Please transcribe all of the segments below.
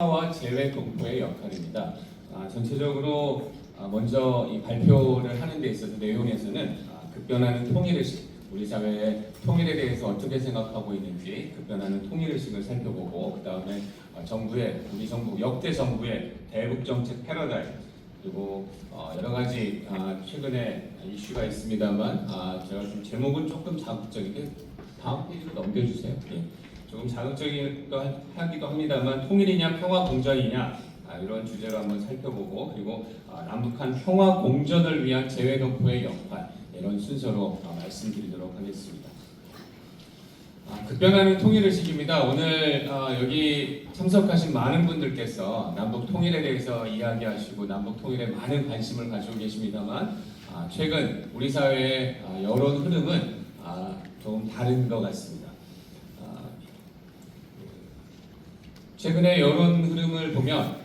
평화와 재회 공포의 역할입니다. 전체적으로 먼저 이 발표를 하는 데 있어서 내용에서는 급변하는 통일의식, 우리 사회의 통일에 대해서 어떻게 생각하고 있는지 급변하는 통일의식을 살펴보고, 그 다음에 우리 정부, 역대 정부의 대북정책 패러다임, 그리고 여러 가지 최근에 이슈가 있습니다만 제가 좀 제목은 조금 자극적이게 다음 페이지로 넘겨주세요. 예. 조금 자극적이기도 하기도 합니다만 통일이냐 평화 공전이냐 이런 주제로 한번 살펴보고, 그리고 남북한 평화 공전을 위한 재외동포의 역할, 이런 순서로 말씀드리도록 하겠습니다. 급변하는 통일의식입니다. 오늘 여기 참석하신 많은 분들께서 남북 통일에 대해서 이야기하시고 남북 통일에 많은 관심을 가지고 계십니다만 최근 우리 사회의 여론 흐름은 조금 다른 것 같습니다. 최근의 여론 흐름을 보면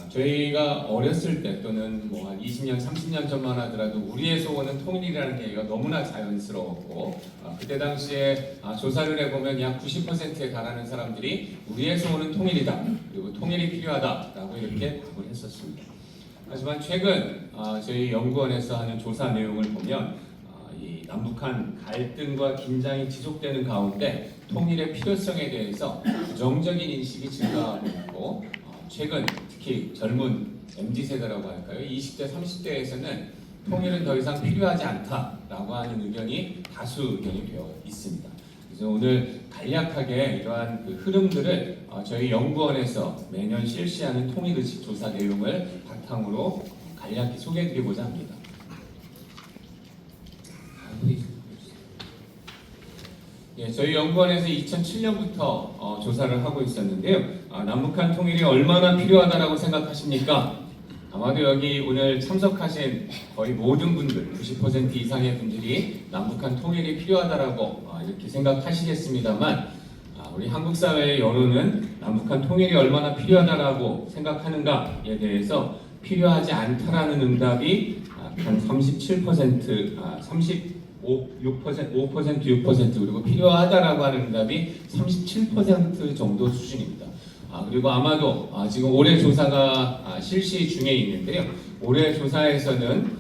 저희가 어렸을 때 또는 뭐 한 20년, 30년 전만 하더라도 우리의 소원은 통일이라는 얘기가 너무나 자연스러웠고, 그때 당시에 조사를 해보면 약 90%에 달하는 사람들이 우리의 소원은 통일이다, 그리고 통일이 필요하다라고 이렇게 답을 했었습니다. 하지만 최근 저희 연구원에서 하는 조사 내용을 보면 이 남북한 갈등과 긴장이 지속되는 가운데 통일의 필요성에 대해서 부정적인 인식이 증가하고 있고, 최근 특히 젊은 MZ세대라고 할까요? 20대, 30대에서는 통일은 더 이상 필요하지 않다라고 하는 의견이 다수 의견이 되어 있습니다. 그래서 오늘 간략하게 이러한 그 흐름들을 저희 연구원에서 매년 실시하는 통일의식 조사 내용을 바탕으로 간략히 소개해드리고자 합니다. 예, 저희 연구원에서 2007년부터 조사를 하고 있었는데요. 남북한 통일이 얼마나 필요하다라고 생각하십니까? 아마도 여기 오늘 참석하신 거의 모든 분들, 90% 이상의 분들이 남북한 통일이 필요하다라고 이렇게 생각하시겠습니다만, 우리 한국 사회의 여론은 남북한 통일이 얼마나 필요하다라고 생각하는가에 대해서 필요하지 않다라는 응답이 한 37%, 5%, 그리고 필요하다라고 하는 응답이 37% 정도 수준입니다. 그리고 아마도 지금 올해 조사가 실시 중에 있는데요. 올해 조사에서는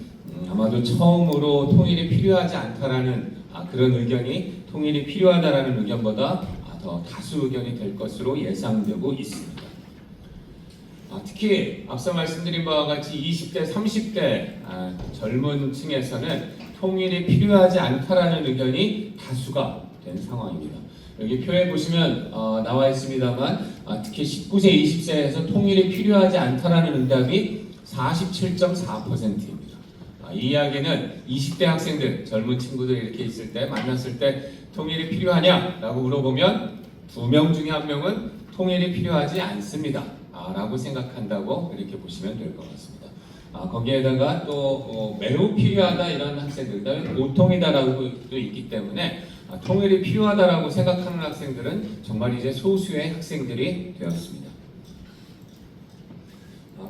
아마도 처음으로 통일이 필요하지 않다라는 그런 의견이 통일이 필요하다라는 의견보다 더 다수 의견이 될 것으로 예상되고 있습니다. 특히 앞서 말씀드린 바와 같이 20대, 30대 젊은 층에서는 통일이 필요하지 않다라는 의견이 다수가 된 상황입니다. 여기 표에 보시면 나와 있습니다만 특히 19세, 20세에서 통일이 필요하지 않다라는 응답이 47.4%입니다. 이 이야기는 20대 학생들, 젊은 친구들 이렇게 있을 때 만났을 때 통일이 필요하냐라고 물어보면 2명 중에 1명은 통일이 필요하지 않습니다 라고 생각한다고 이렇게 보시면 될 것 같습니다. 거기에다가 또 매우 필요하다 이런 학생들, 그다음에 보통이다라고 또 있기 때문에 통일이 필요하다라고 생각하는 학생들은 정말 이제 소수의 학생들이 되었습니다.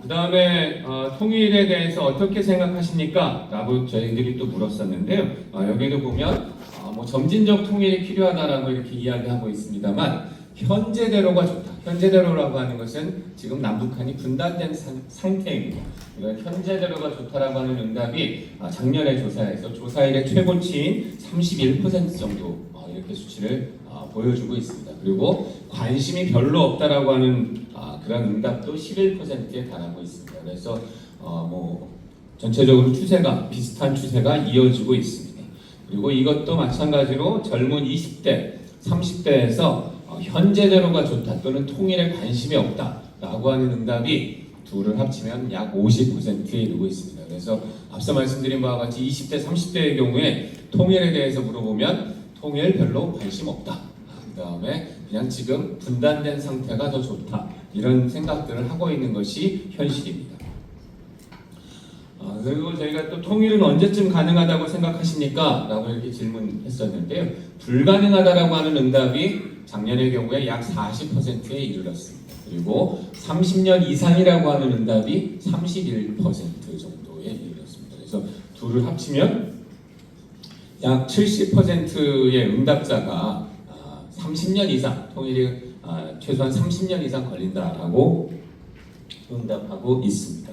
그 다음에 통일에 대해서 어떻게 생각하십니까? 라고 저희들이 또 물었었는데요. 여기도 보면 뭐 점진적 통일이 필요하다라고 이렇게 이야기하고 있습니다만, 현재대로가 좋다. 현재대로라고 하는 것은 지금 남북한이 분단된 상태입니다. 그러니까 현재대로가 좋다라고 하는 응답이 작년에 조사에서 조사일의 최고치인 31% 정도 이렇게 수치를 보여주고 있습니다. 그리고 관심이 별로 없다라고 하는 그런 응답도 11%에 달하고 있습니다. 그래서 뭐 전체적으로 추세가 비슷한 추세가 이어지고 있습니다. 그리고 이것도 마찬가지로 젊은 20대, 30대에서 현재대로가 좋다 또는 통일에 관심이 없다라고 하는 응답이 둘을 합치면 약 50%에 이르고 있습니다. 그래서 앞서 말씀드린 바와 같이 20대, 30대의 경우에 통일에 대해서 물어보면 통일 별로 관심 없다. 그 다음에 그냥 지금 분단된 상태가 더 좋다. 이런 생각들을 하고 있는 것이 현실입니다. 그리고 저희가 또 통일은 언제쯤 가능하다고 생각하십니까? 라고 이렇게 질문했었는데요. 불가능하다라고 하는 응답이 작년의 경우에 약 40%에 이르렀습니다. 그리고 30년 이상이라고 하는 응답이 31% 정도에 이르렀습니다. 그래서 둘을 합치면 약 70%의 응답자가 30년 이상, 통일이 최소한 30년 이상 걸린다라고 응답하고 있습니다.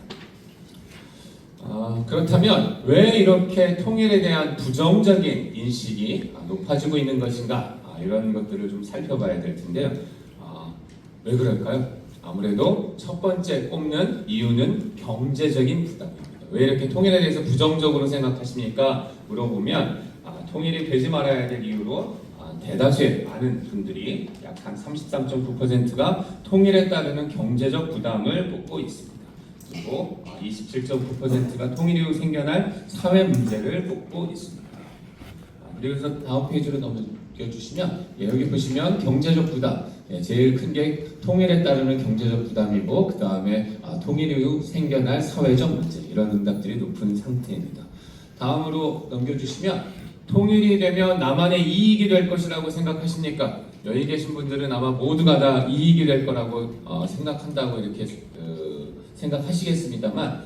그렇다면 왜 이렇게 통일에 대한 부정적인 인식이 높아지고 있는 것인가? 이런 것들을 좀 살펴봐야 될 텐데요. 왜 그럴까요? 아무래도 첫 번째 꼽는 이유는 경제적인 부담입니다. 왜 이렇게 통일에 대해서 부정적으로 생각하십니까? 물어보면 통일이 되지 말아야 될 이유로 대다수의 많은 분들이 약 한 33.9%가 통일에 따르는 경제적 부담을 꼽고 있습니다. 그리고 27.9%가 통일 이후 생겨날 사회 문제를 꼽고 있습니다. 그래서 다음 페이지로 넘겨주시면 여기 보시면 경제적 부담, 제일 큰 게 통일에 따르는 경제적 부담이고 그 다음에 통일 이후 생겨날 사회적 문제, 이런 응답들이 높은 상태입니다. 다음으로 넘겨주시면 통일이 되면 나만의 이익이 될 것이라고 생각하십니까? 여기 계신 분들은 아마 모두가 다 이익이 될 거라고 생각한다고 이렇게 생각하시겠습니다만,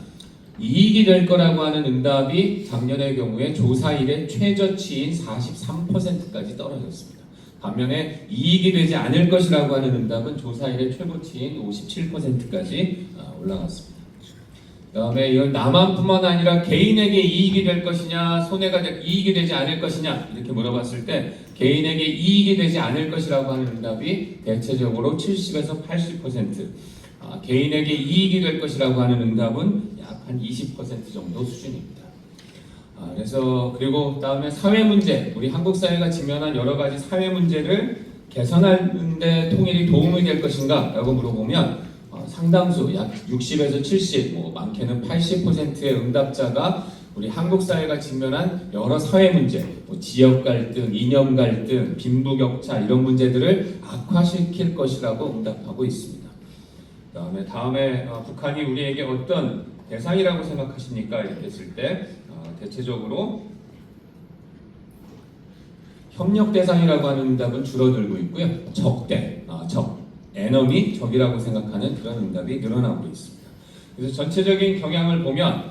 이익이 될 거라고 하는 응답이 작년의 경우에 조사 이래 최저치인 43%까지 떨어졌습니다. 반면에 이익이 되지 않을 것이라고 하는 응답은 조사 이래 최고치인 57%까지 올라갔습니다. 그 다음에 이건 나만뿐만 아니라 개인에게 이익이 될 것이냐, 이익이 되지 않을 것이냐 이렇게 물어봤을 때 개인에게 이익이 되지 않을 것이라고 하는 응답이 대체적으로 70에서 80%, 개인에게 이익이 될 것이라고 하는 응답은 약 한 20% 정도 수준입니다. 그리고 다음에 사회 문제, 우리 한국 사회가 직면한 여러 가지 사회 문제를 개선하는데 통일이 도움이 될 것인가? 라고 물어보면 상당수 약 60에서 70, 많게는 80%의 응답자가 우리 한국 사회가 직면한 여러 사회 문제, 지역 갈등, 이념 갈등, 빈부격차 이런 문제들을 악화시킬 것이라고 응답하고 있습니다. 다음에 북한이 우리에게 어떤 대상이라고 생각하십니까? 이렇게 했을 때 대체적으로 협력 대상이라고 하는 응답은 줄어들고 있고요. 에너미, 적이라고 생각하는 그런 응답이 늘어나고 있습니다. 그래서 전체적인 경향을 보면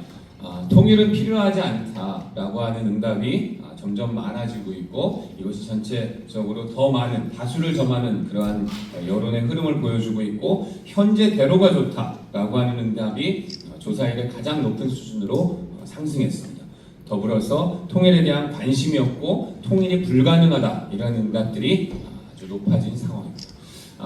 통일은 필요하지 않다라고 하는 응답이 점점 많아지고 있고, 이것이 전체적으로 더 많은 다수를 점하는 그러한 여론의 흐름을 보여주고 있고, 현재대로가 좋다라고 하는 응답이 조사 이래 가장 높은 수준으로 상승했습니다. 더불어서 통일에 대한 관심이 없고 통일이 불가능하다, 이런 응답들이 아주 높아진 상황입니다.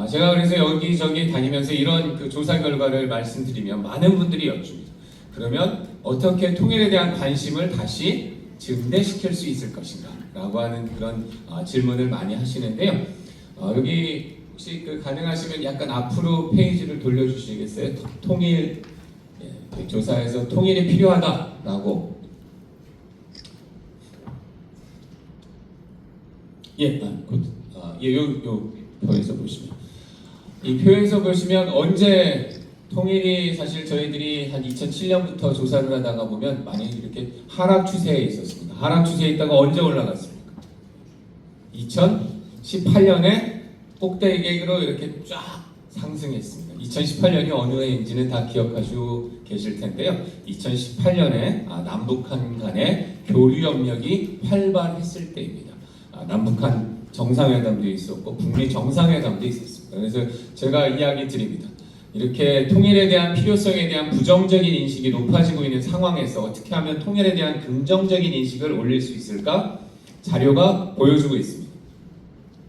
제가 그래서 여기저기 다니면서 이런 조사 결과를 말씀드리면 많은 분들이 여쭙니다. 그러면 어떻게 통일에 대한 관심을 다시 증대시킬 수 있을 것인가? 라고 하는 그런 질문을 많이 하시는데요. 여기 혹시 가능하시면 약간 앞으로 페이지를 돌려주시겠어요? 통일, 조사에서 통일이 필요하다라고. 요 표에서 보시면, 이 표에서 보시면 언제 통일이, 사실 저희들이 한 2007년부터 조사를 하다가 보면 많이 이렇게 하락 추세에 있었습니다. 하락 추세에 있다가 언제 올라갔습니까? 2018년에 꼭대기로 이렇게 쫙 상승했습니다. 2018년이 어느 해인지는 다 기억하시고 계실 텐데요. 2018년에 남북한 간의 교류 협력이 활발했을 때입니다. 남북한 정상회담도 있었고 북미 정상회담도 있었습니다. 그래서 제가 이야기 드립니다. 이렇게 통일에 대한 필요성에 대한 부정적인 인식이 높아지고 있는 상황에서 어떻게 하면 통일에 대한 긍정적인 인식을 올릴 수 있을까? 자료가 보여주고 있습니다.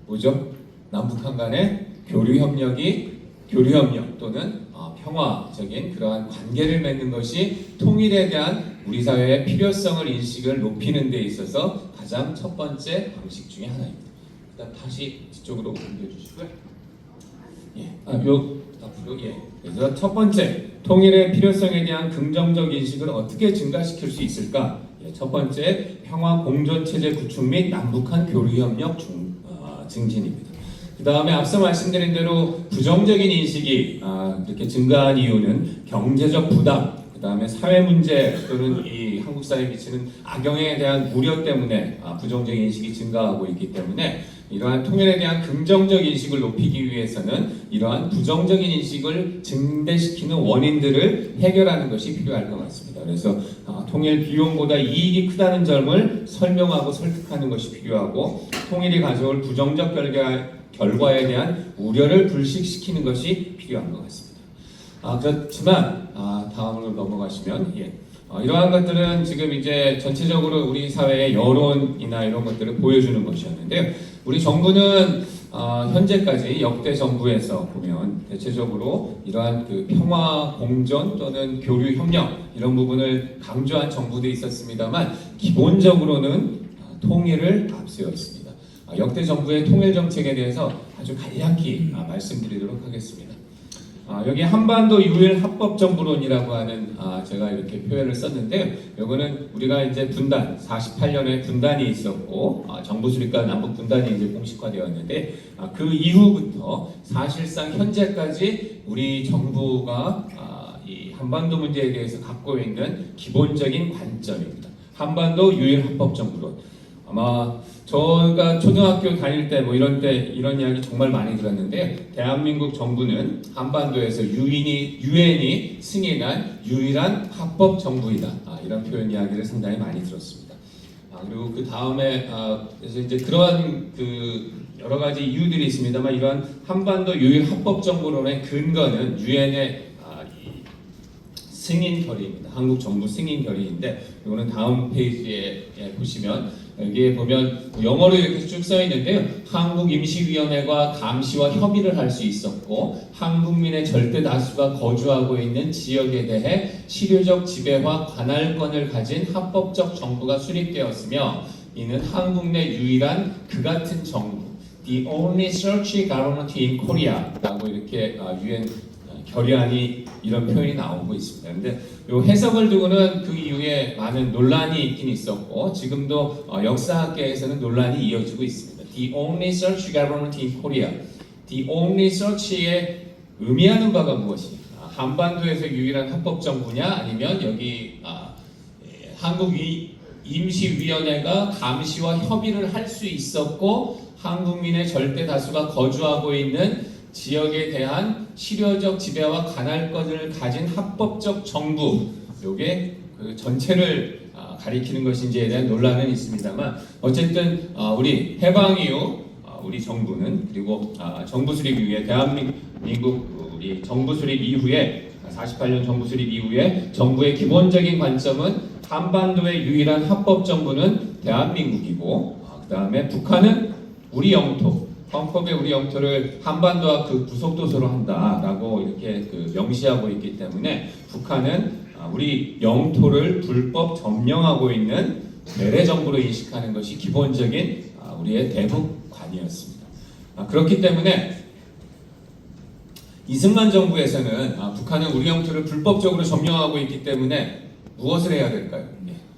뭐죠? 남북한 간의 교류협력 또는 평화적인 그러한 관계를 맺는 것이 통일에 대한 우리 사회의 필요성을 인식을 높이는 데 있어서 가장 첫 번째 방식 중에 하나입니다. 일단 다시 뒤쪽으로 옮겨주시고요. 그래서 첫 번째, 통일의 필요성에 대한 긍정적 인식을 어떻게 증가시킬 수 있을까? 첫 번째, 평화 공존 체제 구축 및 남북한 교류협력 증진입니다. 그 다음에 앞서 말씀드린 대로 부정적인 인식이 이렇게 증가한 이유는 경제적 부담, 그 다음에 사회 문제 또는 이 한국 사회에 미치는 악영향에 대한 우려 때문에 부정적인 인식이 증가하고 있기 때문에, 이러한 통일에 대한 긍정적 인식을 높이기 위해서는 이러한 부정적인 인식을 증대시키는 원인들을 해결하는 것이 필요할 것 같습니다. 그래서 통일 비용보다 이익이 크다는 점을 설명하고 설득하는 것이 필요하고, 통일이 가져올 부정적 결과에 대한 우려를 불식시키는 것이 필요한 것 같습니다. 그렇지만 다음으로 넘어가시면 이러한 것들은 지금 이제 전체적으로 우리 사회의 여론이나 이런 것들을 보여주는 것이었는데요. 우리 정부는 현재까지 역대 정부에서 보면 대체적으로 이러한 그 평화 공존 또는 교류 협력 이런 부분을 강조한 정부도 있었습니다만 기본적으로는 통일을 앞세워 있습니다. 역대 정부의 통일 정책에 대해서 아주 간략히 말씀드리도록 하겠습니다. 여기 한반도 유일 합법 정부론이라고 하는 제가 이렇게 표현을 썼는데요. 이거는 우리가 이제 분단 48년에 분단이 있었고 정부 수립과 남북 분단이 이제 공식화되었는데 그 이후부터 사실상 현재까지 우리 정부가 이 한반도 문제에 대해서 갖고 있는 기본적인 관점입니다. 한반도 유일 합법 정부론. 아마 저가 초등학교 다닐 때 뭐 이런 이야기 정말 많이 들었는데 대한민국 정부는 한반도에서 유엔이 승인한 유일한 합법 정부이다. 이런 표현 이야기를 상당히 많이 들었습니다. 그리고 그 다음에 그래서 이제 그러한 그 여러 가지 이유들이 있습니다만 이러한 한반도 유일 합법 정부론의 근거는 유엔의 승인 결의입니다. 한국 정부 승인 결의인데 이거는 다음 페이지에 보시면 여기에 보면 영어로 이렇게 쭉 써 있는데요. 한국 임시위원회가 감시와 협의를 할 수 있었고 한국민의 절대 다수가 거주하고 있는 지역에 대해 실효적 지배와 관할권을 가진 합법적 정부가 수립되었으며 이는 한국 내 유일한 그 같은 정부 The only such government in Korea라고 이렇게 유엔 결의안이 이런 표현이 나오고 있습니다. 그런데 이 해석을 두고는 그 이후에 많은 논란이 있긴 있었고 지금도 역사학계에서는 논란이 이어지고 있습니다. The only such government in Korea. The only such의 의미하는 바가 무엇입니까? 한반도에서 유일한 합법 정부냐 아니면 여기 한국 임시위원회가 감시와 협의를 할 수 있었고 한국민의 절대 다수가 거주하고 있는 지역에 대한 실효적 지배와 관할권을 가진 합법적 정부 요게 그 전체를 가리키는 것인지에 대한 논란은 있습니다만 어쨌든 우리 해방 이후 우리 정부는 그리고 정부 수립 이후에 대한민국 우리 정부 수립 이후에 48년 정부 수립 이후에 정부의 기본적인 관점은 한반도의 유일한 합법 정부는 대한민국이고 그 다음에 북한은 우리 영토 헌법에 우리 영토를 한반도와 그 부속도서로 한다라고 이렇게 그 명시하고 있기 때문에 북한은 우리 영토를 불법 점령하고 있는 괴뢰 정부로 인식하는 것이 기본적인 우리의 대북관이었습니다. 그렇기 때문에 이승만 정부에서는 북한은 우리 영토를 불법적으로 점령하고 있기 때문에 무엇을 해야 될까요?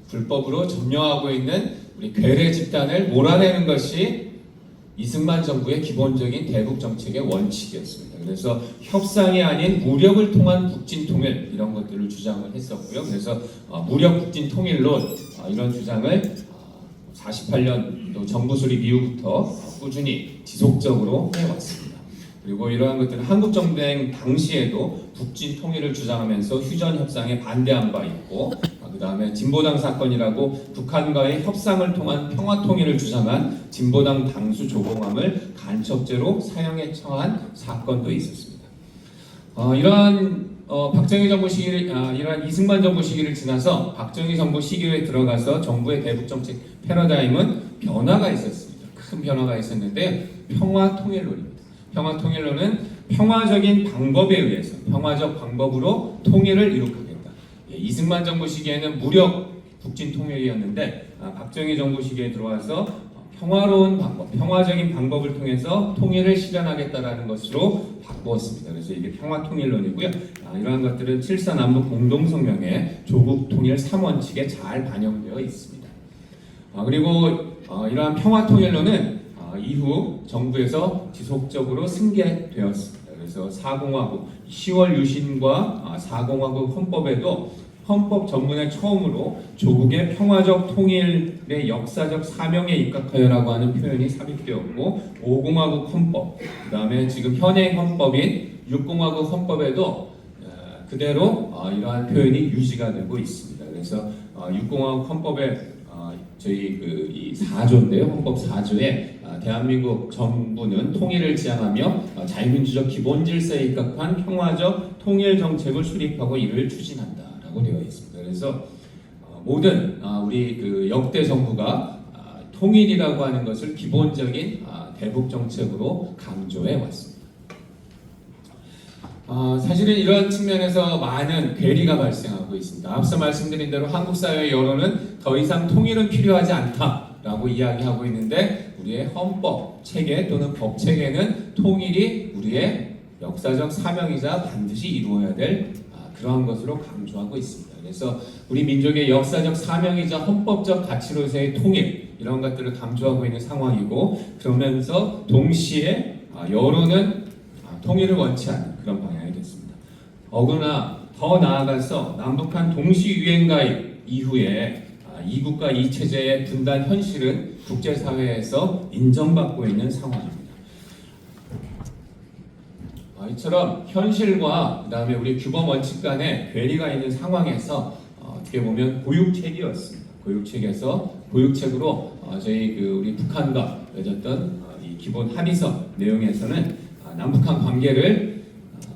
불법으로 점령하고 있는 우리 괴뢰 집단을 몰아내는 것이 이승만 정부의 기본적인 대북 정책의 원칙이었습니다. 그래서 협상이 아닌 무력을 통한 북진 통일 이런 것들을 주장을 했었고요. 그래서 무력 북진 통일론 이런 주장을 48년 정부 수립 이후부터 꾸준히 지속적으로 해왔습니다. 그리고 이러한 것들은 한국전쟁 당시에도 북진 통일을 주장하면서 휴전 협상에 반대한 바 있고 그 다음에 진보당 사건이라고 북한과의 협상을 통한 평화 통일을 주장한 진보당 당수 조봉암을 간첩죄로 사형에 처한 사건도 있었습니다. 이러한 박정희 정부 시기를 이러한 이승만 정부 시기를 지나서 박정희 정부 시기에 들어가서 정부의 대북 정책 패러다임은 변화가 있었습니다. 큰 변화가 있었는데 평화 통일론입니다. 평화 통일론은 평화적인 방법에 의해서 평화적 방법으로 통일을 이룩하겠다. 이승만 정부 시기에는 무력 북진 통일이었는데 박정희 정부 시기에 들어와서 평화로운 방법, 평화적인 방법을 통해서 통일을 실현하겠다라는 것으로 바꾸었습니다. 그래서 이게 평화 통일론이고요. 이러한 것들은 7.4 남북 공동성명의 조국 통일 3원칙에 잘 반영되어 있습니다. 그리고 이러한 평화 통일론은 이후 정부에서 지속적으로 승계되었습니다. 그래서 4공화국 10월 유신과 4공화국 헌법에도 헌법 전문에 처음으로 조국의 평화적 통일의 역사적 사명에 입각하여라고 하는 표현이 삽입되었고 5공화국 헌법, 그 다음에 지금 현행 헌법인 6공화국 헌법에도 그대로 이러한 표현이 유지가 되고 있습니다. 그래서 6공화국 헌법에 저희 이 4조인데요. 헌법 4조에 대한민국 정부는 통일을 지향하며 자유민주적 기본 질서에 입각한 평화적 통일 정책을 수립하고 이를 추진한다라고 되어 있습니다. 그래서 모든 우리 역대 정부가 통일이라고 하는 것을 기본적인 대북 정책으로 강조해 왔습니다. 사실은 이런 측면에서 많은 괴리가 발생하고 있습니다. 앞서 말씀드린 대로 한국 사회의 여론은 더 이상 통일은 필요하지 않다라고 이야기하고 있는데 우리의 헌법 체계 또는 법 체계는 통일이 우리의 역사적 사명이자 반드시 이루어야 될 그러한 것으로 강조하고 있습니다. 그래서 우리 민족의 역사적 사명이자 헌법적 가치로서의 통일 이런 것들을 강조하고 있는 상황이고 그러면서 동시에 여론은 통일을 원치 않는 그런 방향이 됐습니다. 어그러나 더 나아가서 남북한 동시 유엔 가입 이후에 이국가 이체제의 분단 현실은 국제사회에서 인정받고 있는 상황입니다. 이처럼 현실과 그다음에 우리 규범 원칙 간의 괴리가 있는 상황에서 어떻게 보면 고육책이었습니다. 고육책으로 저희 우리 북한과 맺었던 이 기본 합의서 내용에서는 남북한 관계를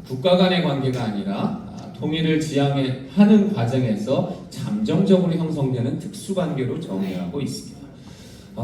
국가 간의 관계가 아니라 통일을 지향하는 과정에서 잠정적으로 형성되는 특수관계로 정의하고 있습니다.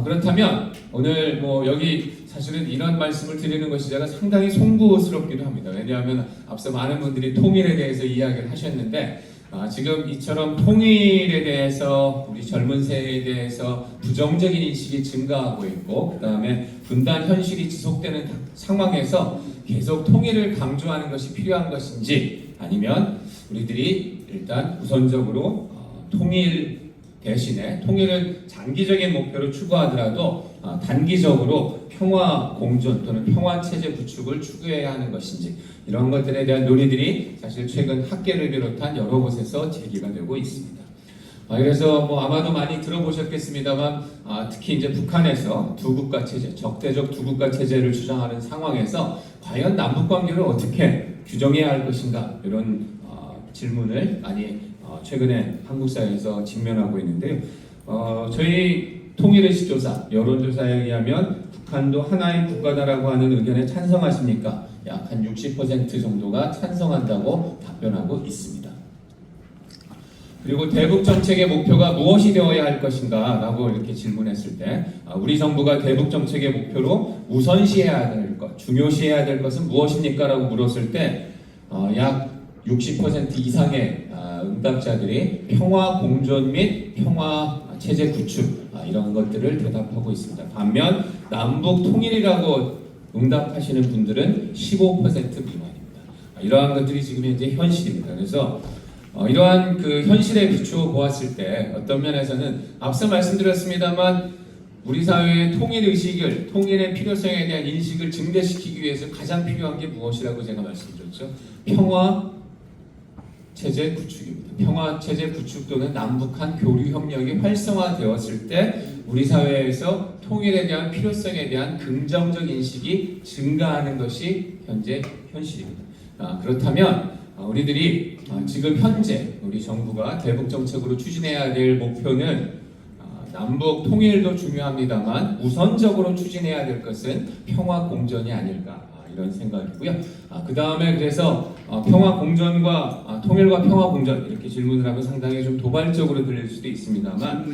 그렇다면 오늘 여기 사실은 이런 말씀을 드리는 것이 제가 상당히 송구스럽기도 합니다. 왜냐하면 앞서 많은 분들이 통일에 대해서 이야기를 하셨는데 지금 이처럼 통일에 대해서 우리 젊은 세대에 대해서 부정적인 인식이 증가하고 있고 그 다음에 분단 현실이 지속되는 상황에서 계속 통일을 강조하는 것이 필요한 것인지 아니면 우리들이 일단 우선적으로 통일 대신에 통일을 장기적인 목표로 추구하더라도 단기적으로 평화 공존 또는 평화 체제 구축을 추구해야 하는 것인지 이런 것들에 대한 논의들이 사실 최근 학계를 비롯한 여러 곳에서 제기가 되고 있습니다. 그래서 아마도 많이 들어보셨겠습니다만 특히 이제 북한에서 두 국가 체제, 적대적 두 국가 체제를 주장하는 상황에서 과연 남북 관계를 어떻게 규정해야 할 것인가 이런 질문을 많이 최근에 한국 사회에서 직면하고 있는데요. 저희 통일의식 조사, 여론조사에 의하면 북한도 하나의 국가다라고 하는 의견에 찬성하십니까? 약 한 60% 정도가 찬성한다고 답변하고 있습니다. 그리고 대북 정책의 목표가 무엇이 되어야 할 것인가? 라고 이렇게 질문했을 때 우리 정부가 대북 정책의 목표로 우선시해야 될 것, 중요시해야 될 것은 무엇입니까? 라고 물었을 때 약 60% 이상의 응답자들이 평화 공존 및 평화 체제 구축 이런 것들을 대답하고 있습니다. 반면 남북 통일이라고 응답하시는 분들은 15% 미만입니다. 이러한 것들이 지금 현재 현실입니다. 그래서 이러한 현실에 비추어 보았을 때 어떤 면에서는 앞서 말씀드렸습니다만 우리 사회의 통일 의식을 통일의 필요성에 대한 인식을 증대시키기 위해서 가장 필요한 게 무엇이라고 제가 말씀드렸죠? 평화 체제 구축입니다. 평화 체제 구축 또는 남북한 교류 협력이 활성화되었을 때 우리 사회에서 통일에 대한 필요성에 대한 긍정적 인식이 증가하는 것이 현재 현실입니다. 그렇다면 우리들이 지금 현재 우리 정부가 대북 정책으로 추진해야 될 목표는 남북 통일도 중요합니다만 우선적으로 추진해야 될 것은 평화 공존이 아닐까 이런 생각이고요. 그 다음에 그래서 평화 공존과 통일과 평화 공존 이렇게 질문을 하면 상당히 좀 도발적으로 들릴 수도 있습니다만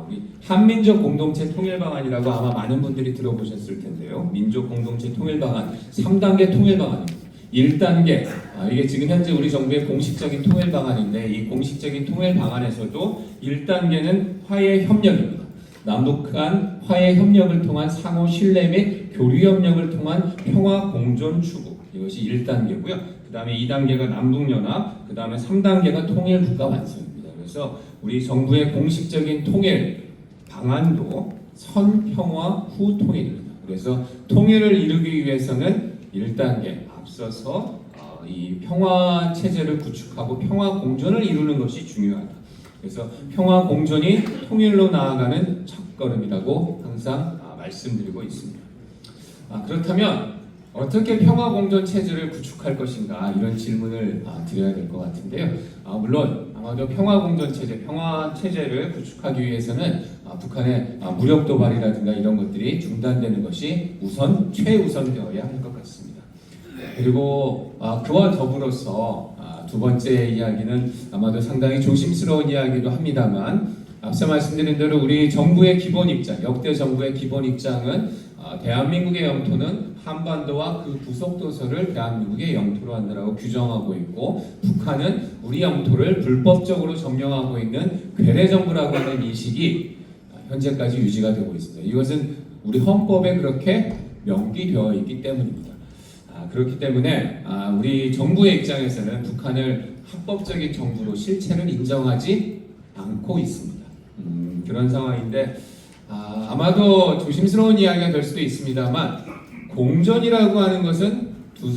우리 한민족 공동체 통일 방안이라고 아마 많은 분들이 들어보셨을 텐데요. 민족 공동체 통일 방안 3단계 통일 방안입니다. 1단계 이게 지금 현재 우리 정부의 공식적인 통일 방안인데 이 공식적인 통일 방안에서도 1단계는 화해 협력입니다. 남북 간 화해 협력을 통한 상호 신뢰 및 교류 협력을 통한 평화 공존 추구 이것이 1단계고요. 그 다음에 2단계가 남북연합, 그 다음에 3단계가 통일 국가 완성입니다. 그래서 우리 정부의 공식적인 통일 방안도 선평화 후 통일입니다. 그래서 통일을 이루기 위해서는 1단계 앞서서 이 평화 체제를 구축하고 평화 공존을 이루는 것이 중요하다. 그래서 평화 공존이 통일로 나아가는 첫걸음이라고 항상 말씀드리고 있습니다. 그렇다면 어떻게 평화 공존 체제를 구축할 것인가 이런 질문을 드려야 될 것 같은데요. 물론 아마도 평화 공존 체제, 평화 체제를 구축하기 위해서는 북한의 무력 도발이라든가 이런 것들이 중단되는 것이 최우선되어야 할 것 같습니다. 그리고 그와 더불어서 두 번째 이야기는 아마도 상당히 조심스러운 이야기도 합니다만, 앞서 말씀드린 대로 우리 정부의 기본 입장, 역대 정부의 기본 입장은 대한민국의 영토는 한반도와 그 부속도서를 대한민국의 영토로 한다라고 규정하고 있고, 북한은 우리 영토를 불법적으로 점령하고 있는 괴뢰정부라고 하는 인식이 현재까지 유지가 되고 있습니다. 이것은 우리 헌법에 그렇게 명기되어 있기 때문입니다. 그렇기 때문에 우리 정부의 입장에서는 북한을 합법적인 정부로 실체를 인정하지 않고 있습니다. 그런 상황인데 아마도 조심스러운 이야기가 될 수도 있습니다만, 공존이라고 하는 것은 두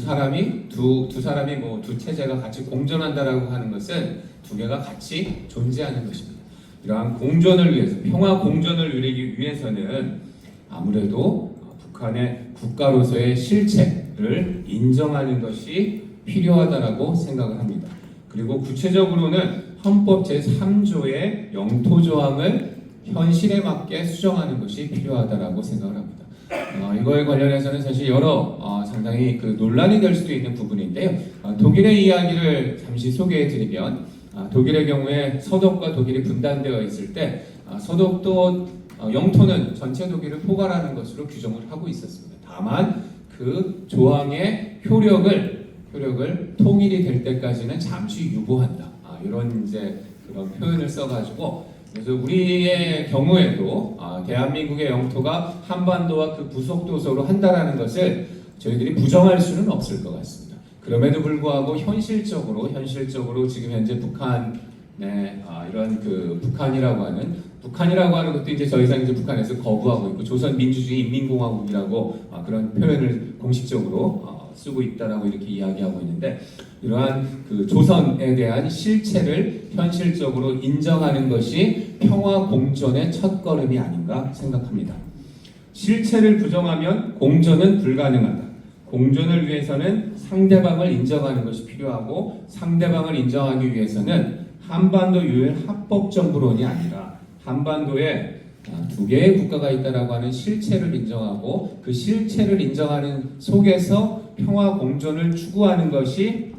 체제가 같이 공존한다라고 하는 것은 두 개가 같이 존재하는 것입니다. 이러한 공존을 위해서, 평화 공존을 누리기 위해서는 아무래도 북한의 국가로서의 실체를 인정하는 것이 필요하다라고 생각을 합니다. 그리고 구체적으로는 헌법 제3조의 영토 조항을 현실에 맞게 수정하는 것이 필요하다라고 생각을 합니다. 이거에 관련해서는 사실 여러 상당히 논란이 될 수도 있는 부분인데요. 독일의 이야기를 잠시 소개해드리면, 독일의 경우에 서독과 독일이 분단되어 있을 때 서독도 영토는 전체 독일을 포괄하는 것으로 규정을 하고 있었습니다. 다만 그 조항의 효력을 통일이 될 때까지는 잠시 유보한다. 이런 그런 표현을 써가지고, 그래서 우리의 경우에도 대한민국의 영토가 한반도와 그 부속도서로 한다라는 것을 저희들이 부정할 수는 없을 것 같습니다. 그럼에도 불구하고 현실적으로 지금 현재 북한의 이런 북한이라고 하는 것도 이제 더 이상 북한에서 거부하고 있고, 조선민주주의 인민공화국이라고 그런 표현을 공식적으로 쓰고 있다라고 이렇게 이야기하고 있는데, 이러한 조선에 대한 실체를 현실적으로 인정하는 것이 평화 공존의 첫걸음이 아닌가 생각합니다. 실체를 부정하면 공존은 불가능하다. 공존을 위해서는 상대방을 인정하는 것이 필요하고, 상대방을 인정하기 위해서는 한반도 유일 합법 정부론이 아니라 한반도에 두 개의 국가가 있다라고 하는 실체를 인정하고, 그 실체를 인정하는 속에서 평화 공존을 추구하는 것이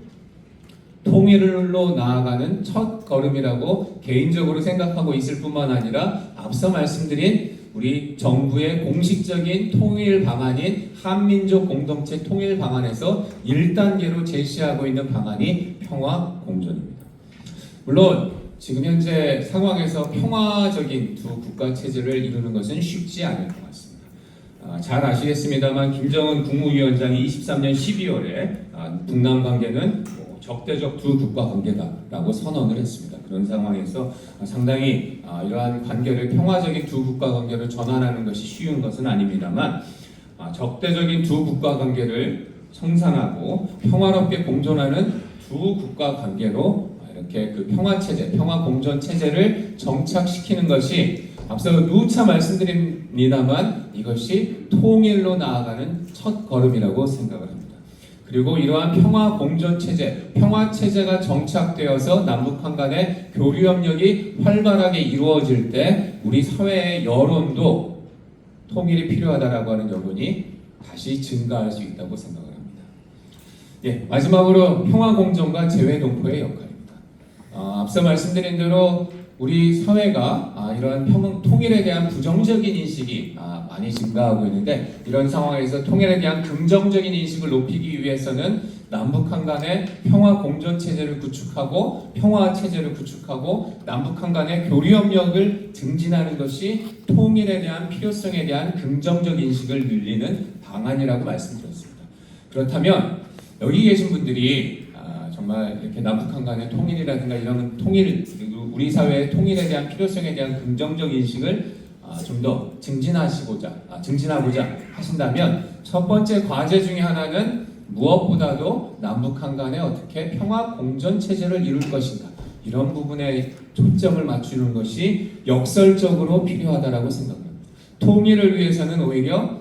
통일로 나아가는 첫 걸음이라고 개인적으로 생각하고 있을 뿐만 아니라, 앞서 말씀드린 우리 정부의 공식적인 통일 방안인 한민족 공동체 통일 방안에서 1단계로 제시하고 있는 방안이 평화 공존입니다. 물론 지금 현재 상황에서 평화적인 두 국가 체제를 이루는 것은 쉽지 않을 것 같습니다. 잘 아시겠습니다만, 김정은 국무위원장이 23년 12월에 북남 관계는 적대적 두 국가 관계다라고 선언을 했습니다. 그런 상황에서 상당히 이러한 관계를, 평화적인 두 국가 관계로 전환하는 것이 쉬운 것은 아닙니다만, 적대적인 두 국가 관계를 청산하고 평화롭게 공존하는 두 국가 관계로 이렇게 평화 체제, 평화 공존 체제를 정착시키는 것이, 앞서 누차 말씀드립니다만, 이것이 통일로 나아가는 첫 걸음이라고 생각을 합니다. 그리고 이러한 평화 공존 체제, 평화 체제가 정착되어서 남북한 간의 교류 협력이 활발하게 이루어질 때 우리 사회의 여론도 통일이 필요하다라고 하는 여론이 다시 증가할 수 있다고 생각을 합니다. 마지막으로 평화 공존과 재외 동포의 역할입니다. 앞서 말씀드린 대로 우리 사회가 이런 통일에 대한 부정적인 인식이 많이 증가하고 있는데, 이런 상황에서 통일에 대한 긍정적인 인식을 높이기 위해서는 남북한 간의 평화 공존 체제를 구축하고, 평화 체제를 구축하고, 남북한 간의 교류 협력을 증진하는 것이 통일에 대한 필요성에 대한 긍정적 인식을 늘리는 방안이라고 말씀드렸습니다. 그렇다면 여기 계신 분들이 정말 이렇게 남북한 간의 통일이라든가 이런 우리 사회의 통일에 대한 필요성에 대한 긍정적 인식을 좀 더 증진하고자 하신다면, 첫 번째 과제 중에 하나는 무엇보다도 남북한 간에 어떻게 평화 공존 체제를 이룰 것인가, 이런 부분에 초점을 맞추는 것이 역설적으로 필요하다라고 생각합니다. 통일을 위해서는 오히려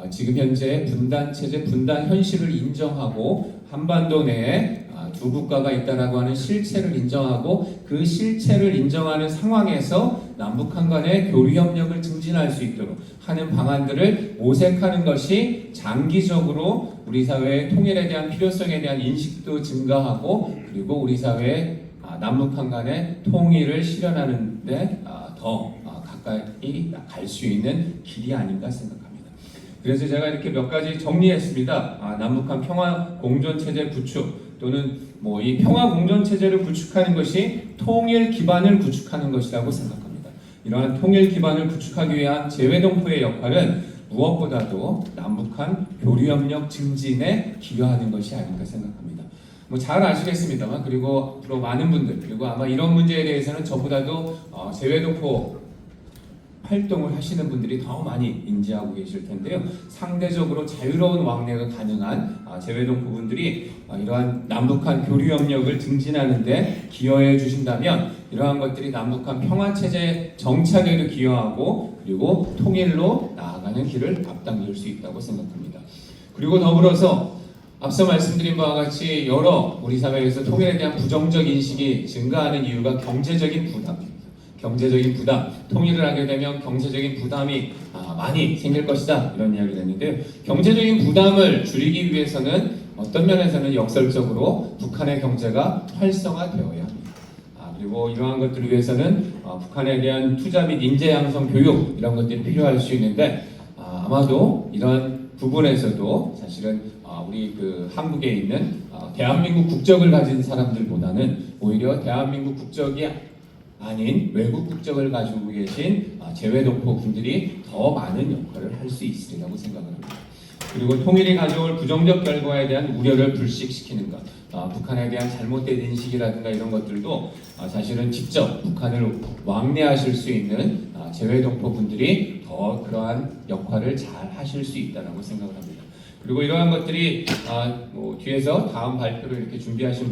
지금 현재 분단 체제, 분단 현실을 인정하고 한반도 내에 두 국가가 있다라고 하는 실체를 인정하고 그 실체를 인정하는 상황에서 남북한 간의 교류 협력을 증진할 수 있도록 하는 방안들을 모색하는 것이 장기적으로 우리 사회의 통일에 대한 필요성에 대한 인식도 증가하고 그리고 우리 사회의 남북한 간의 통일을 실현하는 데 더 가까이 갈 수 있는 길이 아닌가 생각합니다. 그래서 제가 이렇게 몇 가지 정리했습니다. 남북한 평화 공존 체제 구축 또는 이 평화 공존 체제를 구축하는 것이 통일 기반을 구축하는 것이라고 생각합니다. 이러한 통일 기반을 구축하기 위한 재외동포의 역할은 무엇보다도 남북한 교류 협력 증진에 기여하는 것이 아닌가 생각합니다. 잘 아시겠습니다만 그리고 앞으로 많은 분들 그리고 아마 이런 문제에 대해서는 저보다도 재외동포 활동을 하시는 분들이 더 많이 인지하고 계실 텐데요. 상대적으로 자유로운 왕래가 가능한 재외동포 분들이 이러한 남북한 교류 협력을 증진하는 데 기여해 주신다면 이러한 것들이 남북한 평화체제 정착에도 기여하고 그리고 통일로 나아가는 길을 앞당길 수 있다고 생각합니다. 그리고 더불어서 앞서 말씀드린 바와 같이 여러 우리 사회에서 통일에 대한 부정적 인식이 증가하는 이유가 경제적인 부담입니다. 경제적인 부담, 통일을 하게 되면 경제적인 부담이 많이 생길 것이다 이런 이야기를 했는데요. 경제적인 부담을 줄이기 위해서는 어떤 면에서는 역설적으로 북한의 경제가 활성화되어야 합니다. 그리고 이러한 것들을 위해서는 북한에 대한 투자 및 인재 양성 교육 이런 것들이 필요할 수 있는데 아마도 이런 부분에서도 사실은 우리 한국에 있는 대한민국 국적을 가진 사람들보다는 오히려 대한민국 국적이 아닌 외국 국적을 가지고 계신 재외동포 분들이 더 많은 역할을 할 수 있으리라고 생각합니다. 그리고 통일이 가져올 부정적 결과에 대한 우려를 불식시키는 것, 북한에 대한 잘못된 인식이라든가 이런 것들도 사실은 직접 북한을 왕래하실 수 있는 재외동포 분들이 더 그러한 역할을 잘 하실 수 있다고 생각을 합니다. 그리고 이러한 것들이 뒤에서 다음 발표를 이렇게 준비하신